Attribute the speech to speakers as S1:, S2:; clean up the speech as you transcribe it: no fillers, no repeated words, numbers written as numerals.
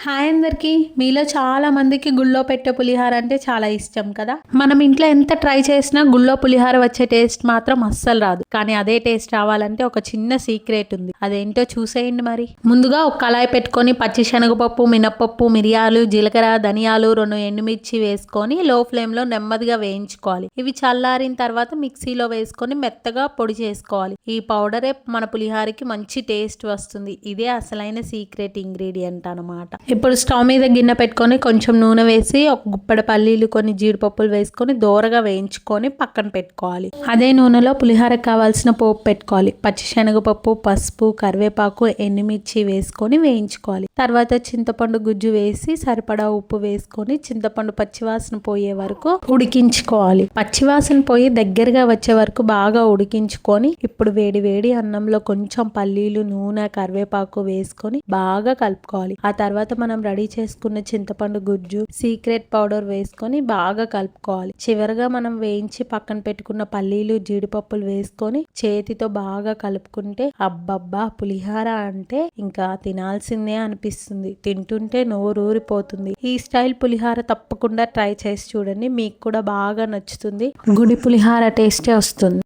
S1: Hi అందరికి. మీలో చాలా మందికి గుళ్ళో పెట్టే పులిహార అంటే చాలా ఇష్టం కదా. మనం ఇంట్లో ఎంత ట్రై చేసినా గుళ్ళో పులిహార వచ్చే టేస్ట్ మాత్రం అస్సలు రాదు. కానీ అదే టేస్ట్ రావాలంటే ఒక చిన్న సీక్రెట్ ఉంది. అదేంటో చూసేయండి మరి. ముందుగా ఒక కళాయి పెట్టుకొని పచ్చి శనగపప్పు, మినప్పప్పు, మిరియాలు, జీలకర్ర, ధనియాలు, 2 ఎండుమిర్చి వేసుకొని లో ఫ్లేమ్ లో నెమ్మదిగా వేయించుకోవాలి. ఇవి చల్లారిన తర్వాత మిక్సీలో వేసుకొని మెత్తగా పొడి చేసుకోవాలి. ఈ పౌడరే మన పులిహారకి మంచి టేస్ట్ వస్తుంది. ఇదే అసలైన సీక్రెట్ ఇంగ్రీడియంట్ అన్నమాట. ఇప్పుడు స్టవ్ మీద గిన్నె పెట్టుకొని కొంచెం నూనె వేసి ఒక గుప్పెడ పల్లీలు, కొన్ని జీడిపప్పులు వేసుకొని దోరగా వేయించుకొని పక్కన పెట్టుకోవాలి. అదే నూనెలో పులిహోరకు కావాల్సిన పోపు పెట్టుకోవాలి. పచ్చిశనగపప్పు, పసుపు, కరివేపాకు, ఎండుమిర్చి వేసుకొని వేయించుకోవాలి. తర్వాత చింతపండు గుజ్జు వేసి సరిపడా ఉప్పు వేసుకొని చింతపండు పచ్చివాసన పోయే వరకు ఉడికించుకోవాలి. పచ్చివాసన పోయి దగ్గరగా వచ్చే వరకు బాగా ఉడికించుకొని ఇప్పుడు వేడి వేడి అన్నంలో కొంచెం పల్లీలు, నూనె, కరివేపాకు వేసుకొని బాగా కలుపుకోవాలి. ఆ తర్వాత మనం రెడీ చేసుకున్న చింతపండు గుజ్జు, సీక్రెట్ పౌడర్ వేసుకొని బాగా కలుపుకోవాలి. చివరిగా మనం వేయించి పక్కన పెట్టుకున్న పల్లీలు, జీడిపప్పులు వేసుకొని చేతితో బాగా కలుపుకుంటే అబ్బబ్బా, పులిహార అంటే ఇంకా తినాల్సిందే అనిపిస్తుంది. తింటుంటే నోరూరిపోతుంది. ఈ స్టైల్ పులిహార తప్పకుండా ట్రై చేసి చూడండి. మీకు కూడా బాగా నచ్చుతుంది. గుడి పులిహార టేస్టే వస్తుంది.